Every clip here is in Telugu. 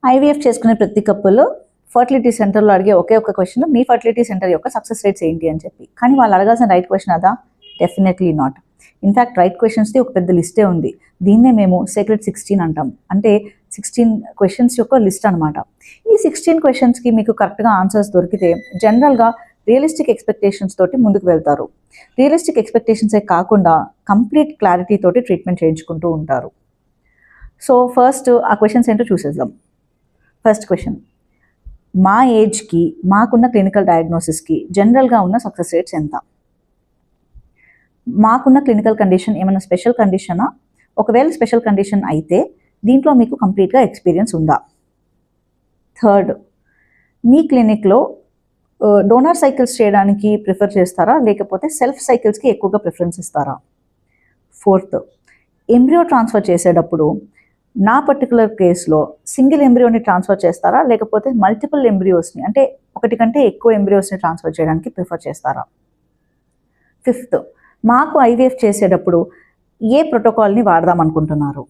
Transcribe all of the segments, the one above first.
ఐవీఎఫ్ చేసుకునే ప్రతి కప్పుల్లో ఫర్టిలిటీ సెంటర్లో అడిగే ఒకే ఒక క్వశ్చన్, మీ ఫర్టిలిటీ సెంటర్ యొక్క సక్సెస్ రేట్స్ ఏంటి అని చెప్పి. కానీ వాళ్ళు అడగాల్సిన రైట్ క్వశ్చన్ అదా? Definitely not. ఇన్ఫ్యాక్ట్ రైట్ క్వశ్చన్స్ది ఒక పెద్ద లిస్టే ఉంది. దీన్నే మేము సీక్రెట్ 16 అంటాం. అంటే 16 క్వశ్చన్స్ యొక్క లిస్ట్ అనమాట. ఈ 16 క్వశ్చన్స్కి మీకు కరెక్ట్గా ఆన్సర్స్ దొరికితే జనరల్గా రియలిస్టిక్ ఎక్స్పెక్టేషన్స్ తోటి ముందుకు వెళ్తారు. రియలిస్టిక్ ఎక్స్పెక్టేషన్సే కాకుండా కంప్లీట్ క్లారిటీ తోటి ట్రీట్మెంట్ చేయించుకుంటూ ఉంటారు. సో ఫస్ట్ ఆ క్వశ్చన్స్ ఏంటో చూసేద్దాం. ఫస్ట్ క్వశ్చన్, మా ఏజ్కి మాకున్న క్లినికల్ డయాగ్నోసిస్కి జనరల్గా ఉన్న సక్సెస్ రేట్స్ ఎంత? మాకున్న క్లినికల్ కండిషన్ ఏమైనా స్పెషల్ కండిషనా? ఒకవేళ స్పెషల్ కండిషన్ అయితే దీంట్లో మీకు కంప్లీట్గా ఎక్స్పీరియన్స్ ఉందా? థర్డ్, మీ క్లినిక్లో డోనర్ సైకిల్స్ చేయడానికి ప్రిఫర్ చేస్తారా, లేకపోతే సెల్ఫ్ సైకిల్స్కి ఎక్కువగా ప్రిఫరెన్స్ ఇస్తారా? ఫోర్త్, ఎంబ్రియో ట్రాన్స్ఫర్ చేసేటప్పుడు నా పర్టికులర్ కేసులో సింగిల్ ఎంబ్రియోని ట్రాన్స్ఫర్ చేస్తారా, లేకపోతే మల్టిపుల్ ఎంబ్రియోస్ని అంటే ఒకటి కంటే ఎక్కువ ఎంబ్రియోస్ని ట్రాన్స్ఫర్ చేయడానికి ప్రిఫర్ చేస్తారా? ఫిఫ్త్, మాకు ఐవీఎఫ్ చేసేటప్పుడు ఏ ప్రోటోకాల్ని వాడదాం అనుకుంటున్నారు?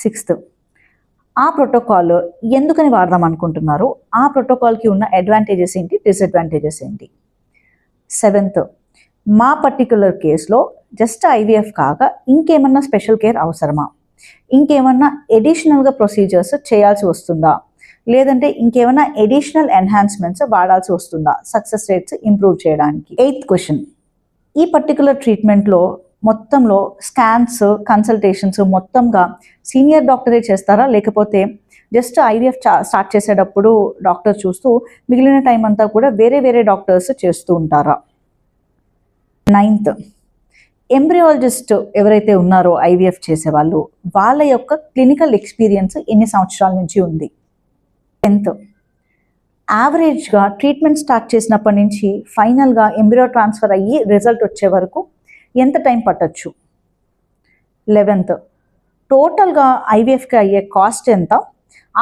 సిక్స్త్, ఆ ప్రోటోకాల్ ఎందుకని వాడదాం అనుకుంటున్నారు? ఆ ప్రోటోకాల్కి ఉన్న అడ్వాంటేజెస్ ఏంటి, డిసడ్వాంటేజెస్ ఏంటి? సెవెంత్, మా పర్టికులర్ కేసులో జస్ట్ ఐవీఎఫ్ కాక ఇంకేమన్నా స్పెషల్ కేర్ అవసరమా? ఇంకేమన్నా ఎడిషనల్గా ప్రొసీజర్స్ చేయాల్సి వస్తుందా, లేదంటే ఇంకేమన్నా ఎడిషనల్ ఎన్హాన్స్మెంట్స్ వాడాల్సి వస్తుందా సక్సెస్ రేట్స్ ఇంప్రూవ్ చేయడానికి? ఎయిత్ క్వశ్చన్, ఈ పర్టికులర్ ట్రీట్మెంట్లో మొత్తంలో స్కాన్స్, కన్సల్టేషన్స్ మొత్తంగా సీనియర్ డాక్టరే చేస్తారా, లేకపోతే జస్ట్ ఐవీఎఫ్ స్టార్ట్ చేసేటప్పుడు డాక్టర్ చూస్తూ మిగిలిన టైం అంతా కూడా వేరే వేరే డాక్టర్స్ చేస్తూ ఉంటారా? నైన్త్, ఎంబ్రియాలజిస్ట్ ఎవరైతే ఉన్నారో ఐవీఎఫ్ చేసేవాళ్ళు, వాళ్ళ యొక్క క్లినికల్ ఎక్స్పీరియన్స్ ఎన్ని సంవత్సరాల నుంచి ఉంది? 10th, యావరేజ్గా ట్రీట్మెంట్ స్టార్ట్ చేసినప్పటి నుంచి ఫైనల్గా ఎంబ్రియో ట్రాన్స్ఫర్ అయ్యి రిజల్ట్ వచ్చే వరకు ఎంత టైం పట్టచ్చు? 11th, టోటల్గా ఐవీఎఫ్కి అయ్యే కాస్ట్ ఎంత?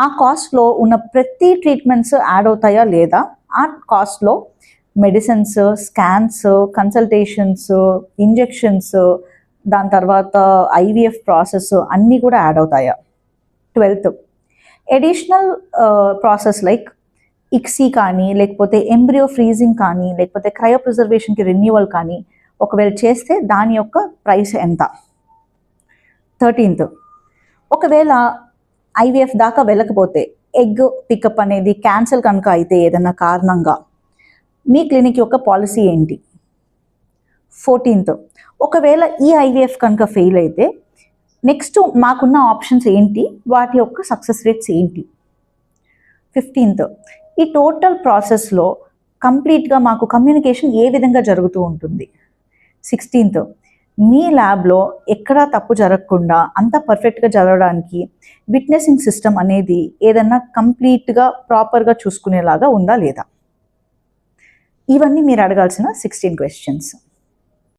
ఆ కాస్ట్లో ఉన్న ప్రతి ట్రీట్మెంట్స్ యాడ్ అవుతాయా లేదా? ఆ కాస్ట్లో మెడిసిన్స్, స్కాన్స్, కన్సల్టేషన్స్, ఇంజెక్షన్స్, దాని తర్వాత ఐవీఎఫ్ ప్రాసెస్ అన్నీ కూడా యాడ్ అవుతాయా? 12th, additional process like ICSI కానీ, లేకపోతే ఎంబ్రియో ఫ్రీజింగ్ కానీ, లేకపోతే క్రయో ప్రిజర్వేషన్కి రెన్యూవల్ కానీ ఒకవేళ చేస్తే దాని యొక్క ప్రైస్ ఎంత? 13th, ఒకవేళ ఐవీఎఫ్ దాకా వెళ్ళకపోతే ఎగ్ పికప్ అనేది క్యాన్సిల్ కనుక అయితే ఏదైనా కారణంగా మీ క్లినిక్ యొక్క పాలసీ ఏంటి? 14th, ఒకవేళ ఈ ఐవీఎఫ్ కనుక ఫెయిల్ అయితే నెక్స్ట్ మాకున్న ఆప్షన్స్ ఏంటి, వాటి యొక్క సక్సెస్ రేట్స్ ఏంటి? 15th, ఈ టోటల్ ప్రాసెస్లో కంప్లీట్గా మాకు కమ్యూనికేషన్ ఏ విధంగా జరుగుతూ ఉంటుంది? 16th, మీ ల్యాబ్లో ఎక్కడా తప్పు జరగకుండా అంతా పర్ఫెక్ట్గా జరగడానికి విట్నెసింగ్ సిస్టమ్ అనేది ఏదన్నా కంప్లీట్గా ప్రాపర్గా చూసుకునేలాగా ఉందా లేదా? ఇవన్నీ మీరు అడగాల్సిన 16 క్వశ్చన్స్.